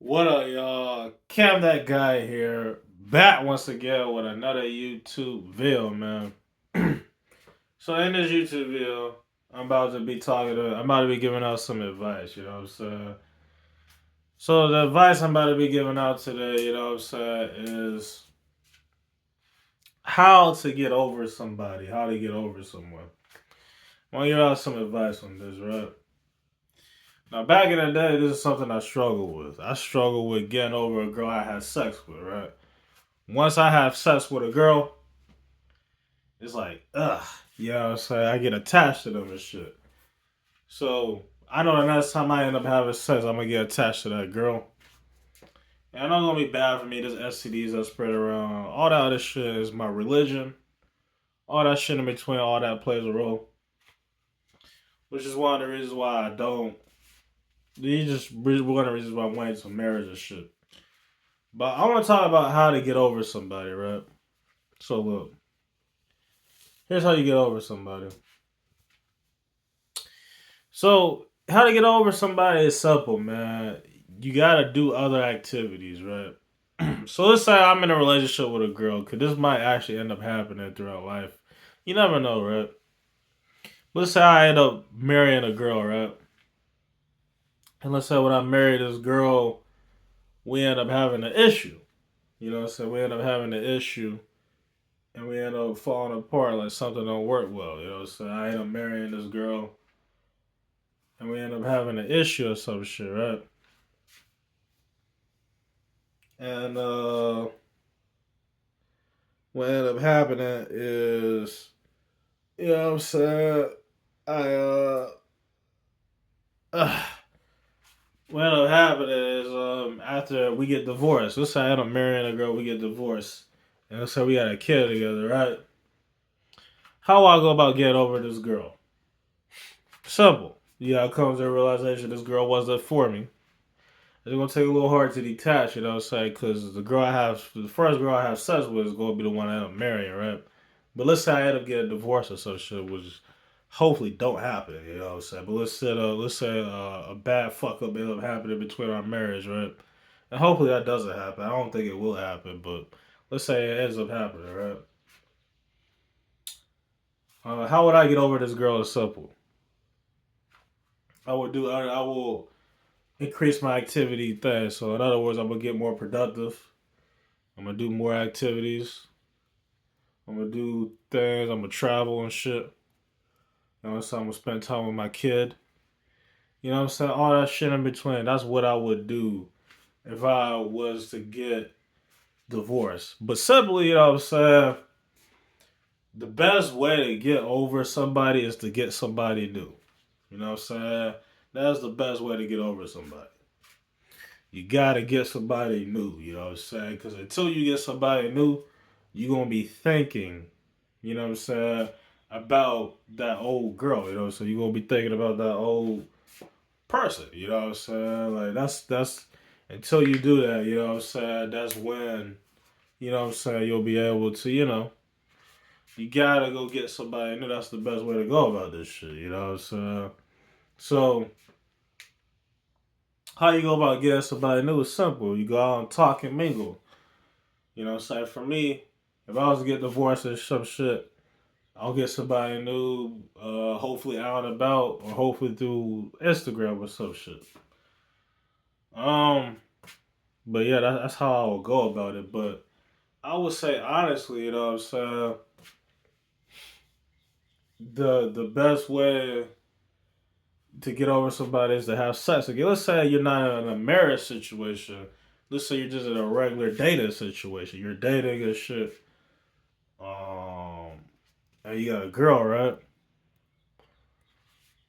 What up, y'all? Cam that guy here, back once again with another YouTube video, man. So in this YouTube video, I'm about to be giving out some advice, you know what I'm saying? So the advice I'm about to be giving out today, you know what I'm saying, is how to get over somebody, how to get over someone. I want to give out some advice on this, right? Now, back in the day, this is something I struggled with. I struggled with getting over a girl I had sex with, right? Once I have sex with a girl, it's like, ugh, you know what I'm saying? I get attached to them and shit. So I know the next time I end up having sex, I'm gonna get attached to that girl. And I know it's gonna be bad for me, this STDs that spread around. All that other shit is my religion. All that shit in between, all that plays a role. Which is one of the reasons why I don't. These just one of the reasons why I'm waiting for marriage and shit. But I want to talk about how to get over somebody, right? So look, here's how you get over somebody. So how to get over somebody is simple, man. You gotta do other activities, right? So let's say I'm in a relationship with a girl, cause this might actually end up happening throughout life. You never know, right? Let's say I end up marrying a girl, right? And let's say when I marry this girl, we end up having an issue. You know, so we end up having an issue and we end up falling apart, like something don't work well. You know, so I end up marrying this girl and we end up having an issue or some shit, right? And what ended up happening is, you know what I'm saying? I uh what ended up happening is after we get divorced, let's say I end up marrying a girl, we get divorced, and let's say we had a kid together, right? How do I go about getting over this girl? Simple. Yeah, I come to the realization this girl wasn't for me. It's gonna take a little hard to detach, you know what I'm saying? Because the first girl I have sex with is gonna be the one I end up marrying, right? But let's say I end up getting divorced or some shit, which hopefully don't happen, you know what I'm saying? But let's say a bad fuck up end up happening between our marriage, right? And hopefully that doesn't happen. I don't think it will happen, but let's say it ends up happening, right? How would I get over this girl? Is simple. I will increase my activity thing. So in other words, I'm gonna get more productive. I'm gonna do more activities. I'm gonna do things. I'm gonna travel and shit. You know, so I'm gonna spend time with my kid. You know what I'm saying? All that shit in between. That's what I would do if I was to get divorced. But simply, you know what I'm saying? The best way to get over somebody is to get somebody new. You know what I'm saying? That's the best way to get over somebody. You gotta get somebody new, you know what I'm saying? Because until you get somebody new, you're gonna be thinking, you know what I'm saying, about that old girl, you know, so you're gonna be thinking about that old person, you know what I'm saying? Like that's until you do that, you know what I'm saying, that's when, you know what I'm saying, you'll be able to, you gotta go get somebody new. That's the best way to go about this shit, you know what I'm saying? So how you go about getting somebody new is simple. You go out and talk and mingle. You know what I'm saying? For me, if I was to get divorced or some shit, I'll get somebody new, hopefully out and about, or hopefully through Instagram or some shit. Um, but yeah, that's how I would go about it. But I would say honestly, you know what I'm saying? The best way to get over somebody is to have sex. Again, let's say you're not in a marriage situation. Let's say you're just in a regular dating situation. You're dating and shit. Um, and you got a girl, right?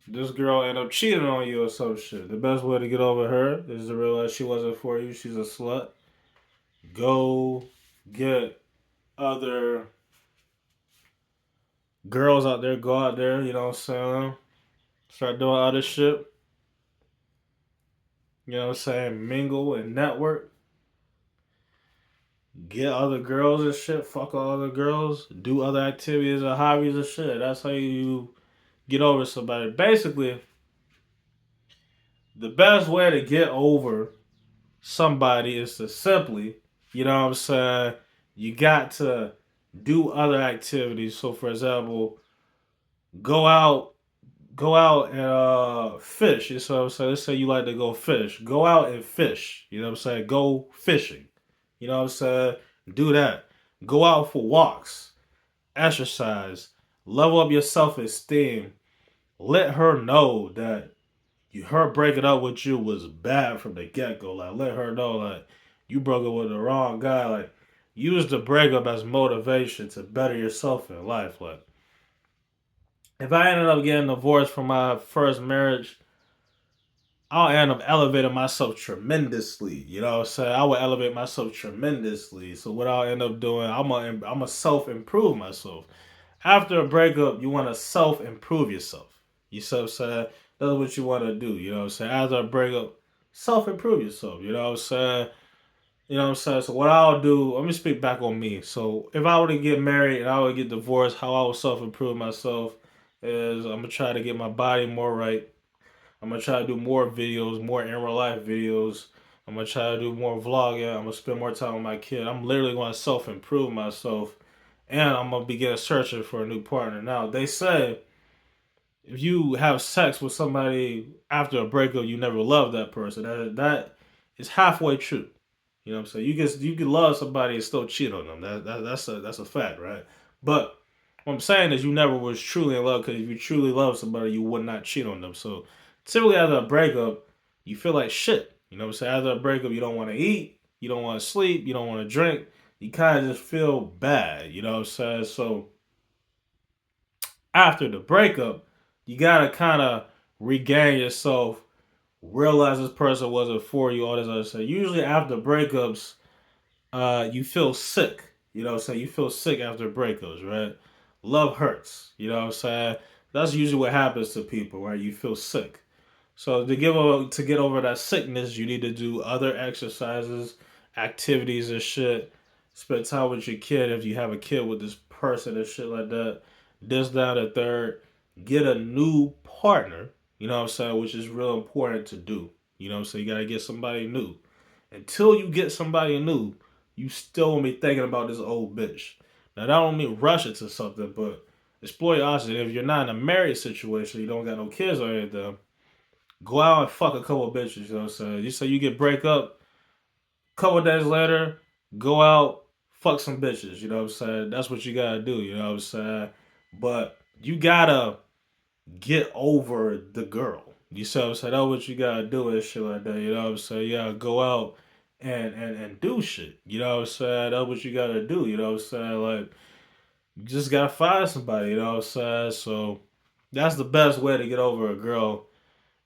This girl end up cheating on you or some shit. The best way to get over her is to realize she wasn't for you. She's a slut. Go get other girls out there. Go out there. You know what I'm saying? Start doing other shit. You know what I'm saying? Mingle and network. Get other girls and shit. Fuck all other girls. Do other activities or hobbies and shit. That's how you get over somebody. Basically, the best way to get over somebody is to simply, you know what I'm saying, you got to do other activities. So for example, go out go out and fish. You know what I'm saying? Let's say you like to go fish. Go out and fish. You know what I'm saying? Go fishing. You know what I'm saying? Do that. Go out for walks. Exercise. Level up your self esteem. Let her know that her breaking up with you was bad from the get go. Like let her know like you broke up with the wrong guy. Like use the breakup as motivation to better yourself in life. Like if I ended up getting divorced from my first marriage, I'll end up elevating myself tremendously. You know what I'm saying? I would elevate myself tremendously. So what I'll end up doing, I'm a self improve myself. After a breakup, you want to self improve yourself. You see what I'm saying? That's what you want to do. You know what I'm saying? After a breakup, self improve yourself. You know what I'm saying? You know what I'm saying? So what I'll do, let me speak back on me. So if I were to get married and I would get divorced, how I would self improve myself is I'm gonna try to get my body more right. I'm gonna try to do more videos, more in real life videos. I'm gonna try to do more vlogging. I'm gonna spend more time with my kid. I'm literally gonna self improve myself, and I'm gonna begin searching for a new partner. Now they say if you have sex with somebody after a breakup, you never love that person. That is halfway true. You know what I'm saying? You can love somebody and still cheat on them. That's a fact, right? But what I'm saying is you never was truly in love because if you truly love somebody, you would not cheat on them. So typically after a breakup, you feel like shit. You know what I'm saying? After a breakup, you don't want to eat, you don't want to sleep, you don't want to drink. You kind of just feel bad. You know what I'm saying? So after the breakup, you gotta kind of regain yourself, realize this person wasn't for you, all this other stuff. Usually after breakups, you feel sick. You know what I'm saying? You feel sick after breakups, right? Love hurts. You know what I'm saying? That's usually what happens to people, right? You feel sick. So to get over that sickness, you need to do other exercises, activities and shit. Spend time with your kid if you have a kid with this person and shit like that. This, that, and third. Get a new partner. You know what I'm saying? Which is real important to do. You know what I'm saying? You gotta get somebody new. Until you get somebody new, you still gonna be thinking about this old bitch. Now that don't mean rush into something, but explore your options. If you're not in a married situation, you don't got no kids or anything, go out and fuck a couple of bitches. You know what I'm saying? You say you get break up, couple of days later, go out, fuck some bitches. You know what I'm saying? That's what you gotta do. You know what I'm saying? But you gotta get over the girl. You see what I'm saying? That's what you gotta do and shit like that. You know what I'm saying? You gotta go out and do shit. You know what I'm saying? That's what you gotta do. You know what I'm saying? Like you just gotta find somebody. You know what I'm saying? So that's the best way to get over a girl.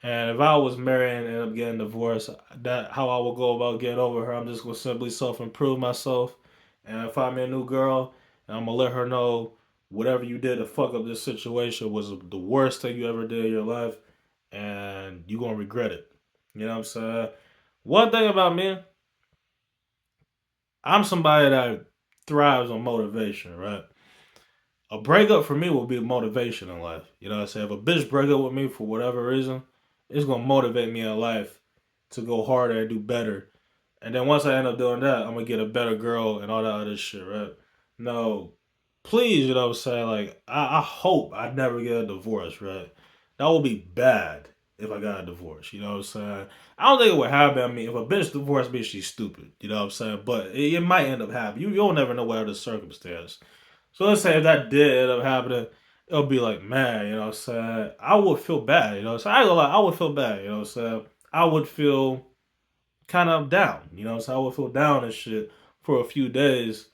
And if I was married and ended up getting divorced, that how I would go about getting over her. I'm just gonna simply self improve myself, and if I'm a new girl, and I'm gonna let her know whatever you did to fuck up this situation was the worst thing you ever did in your life, and you gonna regret it. You know what I'm saying? One thing about me, I'm somebody that thrives on motivation, right? A breakup for me will be motivation in life. You know what I'm saying? If a bitch break up with me for whatever reason, it's gonna motivate me in life to go harder and do better. And then once I end up doing that, I'm gonna get a better girl and all that other shit, right? No, please, you know what I'm saying? Like, I hope I never get a divorce, right? That would be bad if I got a divorce, you know what I'm saying? I don't think it would happen. I mean, if a bitch divorced me, she's stupid, you know what I'm saying? But it might end up happening. You'll never know what other circumstance. So let's say if that did end up happening, it'll be like, man, you know what I'm saying? I would feel bad, you know what I'm saying? I ain't gonna lie, I would feel bad, you know what I'm saying? I would feel kind of down, you know what I'm saying? I would feel down and shit for a few days,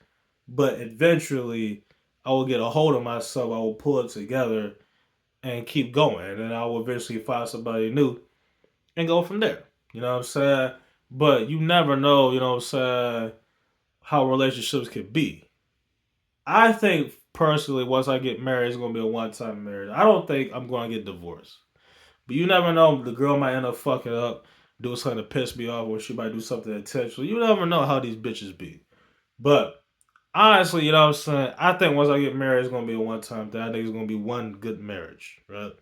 but eventually I will get a hold of myself, I will pull it together and keep going. And then I will eventually find somebody new and go from there. You know what I'm saying? But you never know, you know what I'm saying, how relationships could be. I think personally, once I get married, it's gonna be a one-time marriage. I don't think I'm gonna get divorced. But you never know. The girl might end up fucking up, doing something to piss me off, or she might do something intentional. You never know how these bitches be. But honestly, you know what I'm saying? I think once I get married, it's gonna be a one-time thing. I think it's gonna be one good marriage, right?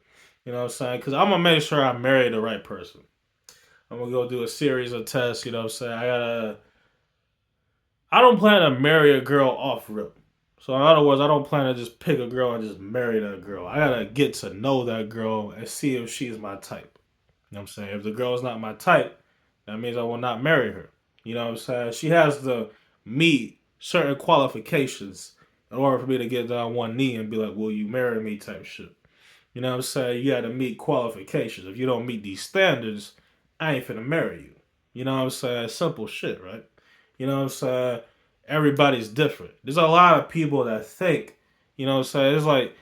You know what I'm saying? Because I'm gonna make sure I marry the right person. I'm gonna go do a series of tests. You know what I'm saying? I don't plan to marry a girl off rip. So in other words, I don't plan to just pick a girl and just marry that girl. I gotta get to know that girl and see if she's my type. You know what I'm saying? If the girl is not my type, that means I will not marry her. You know what I'm saying? She has to meet certain qualifications in order for me to get down one knee and be like, "Will you marry me?" type shit. You know what I'm saying? You got to meet qualifications. If you don't meet these standards, I ain't finna marry you. You know what I'm saying? Simple shit, right? You know what I'm saying? Everybody's different. There's a lot of people that think, you know what I'm saying? It's like,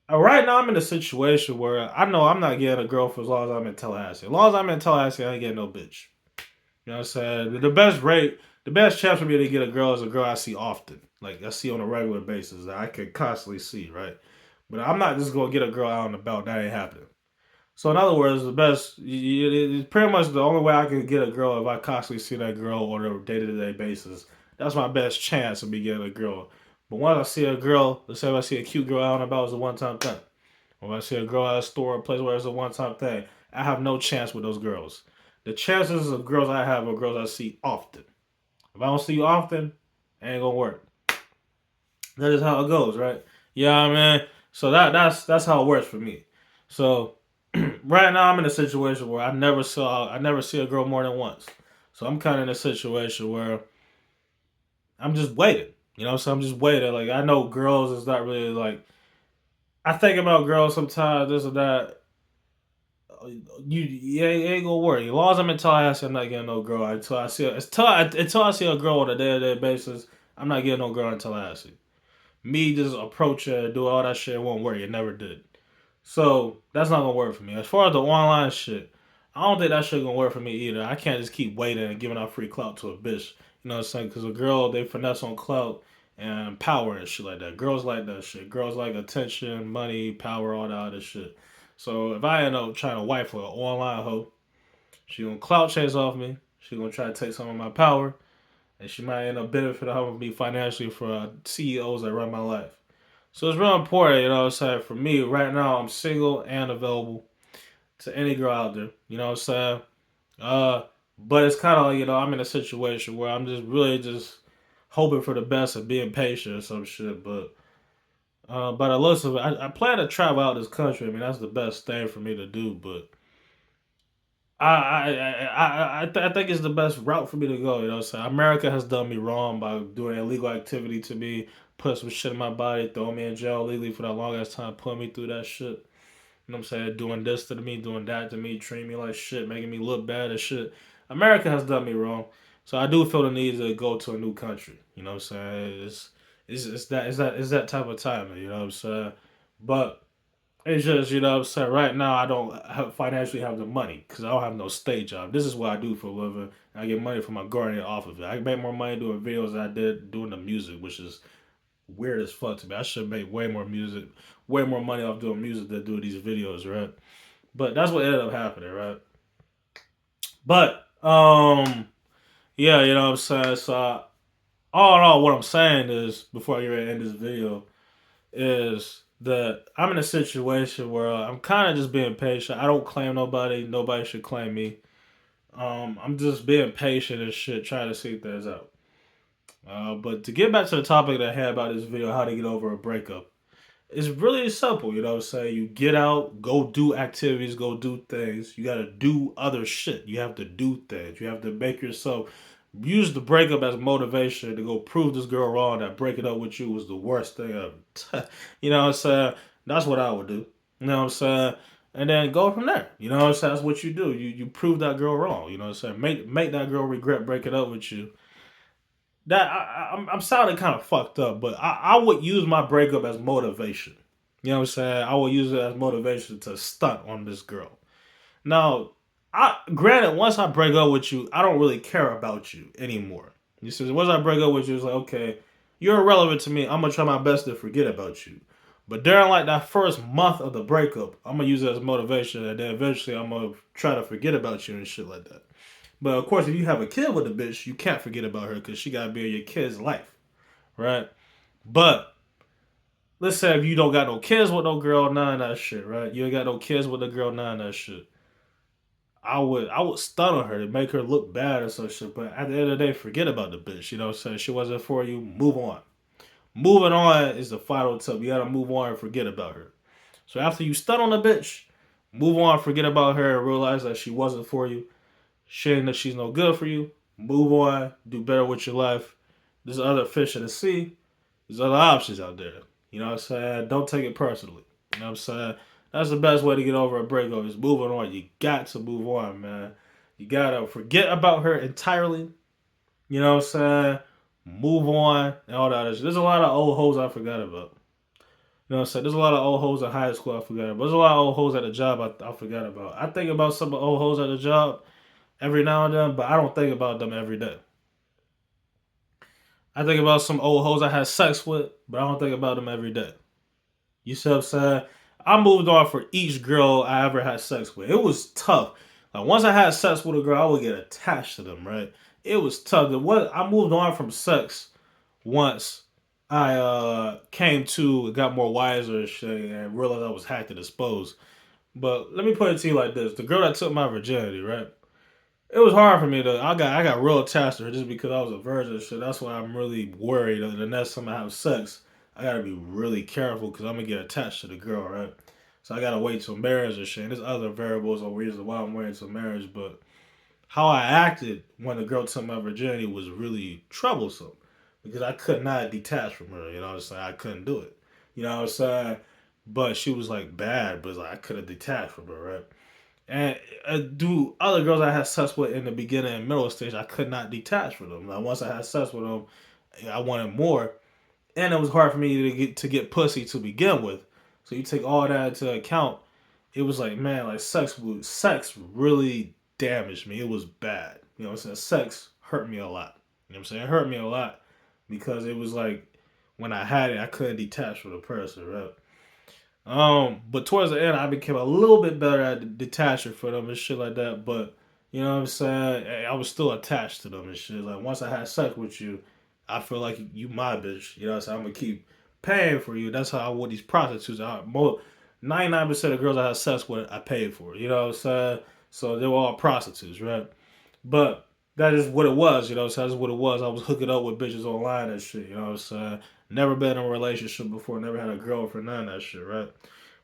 right now I'm in a situation where I know I'm not getting a girl for as long as I'm in Tallahassee. As long as I'm in Tallahassee, I ain't getting no bitch. You know what I'm saying? The best chance for me to get a girl is a girl I see often. Like I see on a regular basis that I can constantly see, right? But I'm not just gonna get a girl out and about. That ain't happening. So in other words, the best, it's pretty much the only way I can get a girl if I constantly see that girl on a day to day basis. That's my best chance of me getting a girl. But once I see a girl, let's say if I see a cute girl out and about, it's a one time thing. Or if I see a girl at a store or place where it's a one time thing, I have no chance with those girls. The chances of girls I have are girls I see often. If I don't see you often, it ain't gonna work. That is how it goes, right? Yeah, I mean, so that's how it works for me. So right now I'm in a situation where I never see a girl more than once. So I'm kind of in a situation where I'm just waiting. You know, so I'm just waiting. Like I know girls is not really like I think about girls sometimes this or that. It ain't gonna work. As long as I'm in Tallahassee, I'm not getting no girl until I see a girl on a day to day basis. I'm not getting no girl in Tallahassee. Me just approach her, do all that shit, it won't work. It never did. So that's not gonna work for me. As far as the online shit, I don't think that shit gonna work for me either. I can't just keep waiting and giving out free clout to a bitch. You know what I'm saying? Because a girl, they finesse on clout and power and shit like that. Girls like that shit. Girls like attention, money, power, all that other shit. So if I end up trying to wife an online hoe, she gonna clout chase off me. She gonna try to take some of my power, and she might end up benefiting off of me financially for CEOs that run my life. So it's real important, you know what I'm saying? For me, right now, I'm single and available to any girl out there. You know what I'm saying? Uh, but it's kind of like, I'm in a situation where I'm just really just hoping for the best and being patient or some shit. But I listen, I plan to travel out this country. I mean, that's the best thing for me to do. But I think it's the best route for me to go. You know what I'm saying? America has done me wrong by doing illegal activity to me, put some shit in my body, throw me in jail legally for that long ass time, put me through that shit. You know what I'm saying? Doing this to me, doing that to me, treating me like shit, making me look bad as shit. America has done me wrong. So I do feel the need to go to a new country. You know what I'm saying? It's that type of time, you know what I'm saying? But it's just, you know what I'm saying, right now I don't financially have the money because I don't have no stage job. This is what I do for a living. I get money from my guardian off of it. I make more money doing videos than I did doing the music, which is weird as fuck to me. I should make way more money off doing music than doing these videos, right? But that's what ended up happening, right? But yeah, you know what I'm saying. So all in all, what I'm saying is before I get ready to end this video is that I'm in a situation where I'm kind of just being patient. I don't claim nobody. Nobody should claim me. I'm just being patient and shit, trying to see things out. But to get back to the topic that I had about this video, how to get over a breakup, it's really simple. You know what I'm saying? You get out, go do activities, go do things. You got to do other shit. You have to do things. You have to make yourself use the breakup as motivation to go prove this girl wrong that breaking up with you was the worst thing ever. You know what I'm saying? That's what I would do. You know what I'm saying? And then go from there. You know what I'm saying? That's what you do. You prove that girl wrong. You know what I'm saying? Make that girl regret breaking up with you. I'm sounding kind of fucked up, but I would use my breakup as motivation. You know what I'm saying? I would use it as motivation to stunt on this girl. Now, I granted, once I break up with you, I don't really care about you anymore. You see, once I break up with you, it's like, okay, you're irrelevant to me. I'm gonna try my best to forget about you. But during like that first month of the breakup, I'm gonna use it as motivation, and then eventually I'm gonna try to forget about you and shit like that. But of course, if you have a kid with a bitch, you can't forget about her because she gotta be in your kid's life, right? But let's say if you don't got no kids with no girl, none of that shit, right? You ain't got no kids with a girl, none of that shit. I would stun on her to make her look bad or some shit. But at the end of the day, forget about the bitch. You know what I'm saying? She wasn't for you. Move on. Moving on is the final tip. You gotta move on and forget about her. So after you stun on the bitch, move on, forget about her, and realize that she wasn't for you. Shitting that she's no good for you. Move on. Do better with your life. There's other fish in the sea. There's other options out there. You know what I'm saying? Don't take it personally. You know what I'm saying? That's the best way to get over a breakup is moving on. You got to move on, man. You gotta forget about her entirely. You know what I'm saying? Move on and all that other shit. There's a lot of old hoes I forgot about. You know what I'm saying? There's a lot of old hoes in high school I forgot about. There's a lot of old hoes at the job I forgot about. I think about some old hoes at the job every now and then, but I don't think about them every day. I think about some old hoes I had sex with, but I don't think about them every day. You see what I'm saying? I moved on for each girl I ever had sex with. It was tough. Like once I had sex with a girl, I would get attached to them, right? It was tough. I moved on from sex once I came to got more wiser and shit and realized I was hacked and exposed. But let me put it to you like this: the girl that took my virginity, right? It was hard for me to. I got real attached to her just because I was a virgin and shit. That's why I'm really worried that the next time I have sex, I gotta be really careful because I'm gonna get attached to the girl, right? So I gotta wait till marriage and shit. And there's other variables or reasons why I'm waiting till marriage, but how I acted when the girl took my virginity was really troublesome because I could not detach from her. You know what I'm saying? I couldn't do it. You know what I'm saying? But she was like bad, but like I could have detached from her, right? And do other girls I had sex with in the beginning and middle stage, I could not detach from them. Like once I had sex with them, I wanted more, and it was hard for me to get pussy to begin with. So you take all that into account, it was like man, like sex really damaged me. It was bad. You know what I'm saying? Sex hurt me a lot. You know what I'm saying? It hurt me a lot because it was like when I had it, I couldn't detach from the person, right? But towards the end, I became a little bit better at detaching from them and shit like that. But you know what I'm saying? I was still attached to them and shit. Like once I had sex with you, I feel like you my bitch. You know what I'm saying? I'm gonna keep paying for you. That's how I want these prostitutes. 99% of girls I had sex with, I paid for. You know what I'm saying? So they were all prostitutes, right? But that is what it was. You know what I'm saying? That's what it was. I was hooking up with bitches online and shit. You know what I'm saying? Never been in a relationship before. Never had a girlfriend. None of that shit, right?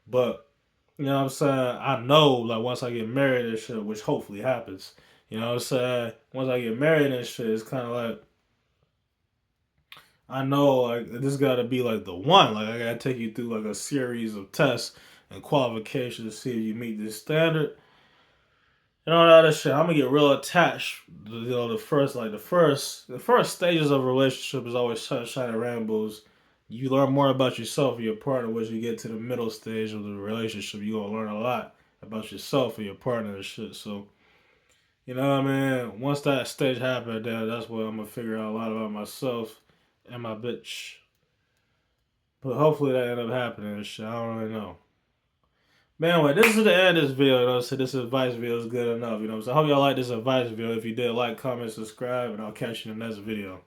But you know what I'm saying? I know like once I get married and shit, which hopefully happens. You know what I'm saying? Once I get married and shit, it's kind of like I know like this got to be like the one. Like I gotta take you through like a series of tests and qualifications to see if you meet this standard. And all that other shit. I'm gonna get real attached. You know, the first stages of a relationship is always sunshine and rainbows. You learn more about yourself and your partner once you get to the middle stage of the relationship. You gonna learn a lot about yourself and your partner and shit. So you know what I mean. Once that stage happens, then that's when I'm gonna figure out a lot about myself and my bitch. But hopefully that end up happening and shit. I don't really know. Man, anyway, this is the end of this video. You know, so this advice video is good enough. You know, so I hope y'all like this advice video. If you did, like, comment, subscribe, and I'll catch you in the next video.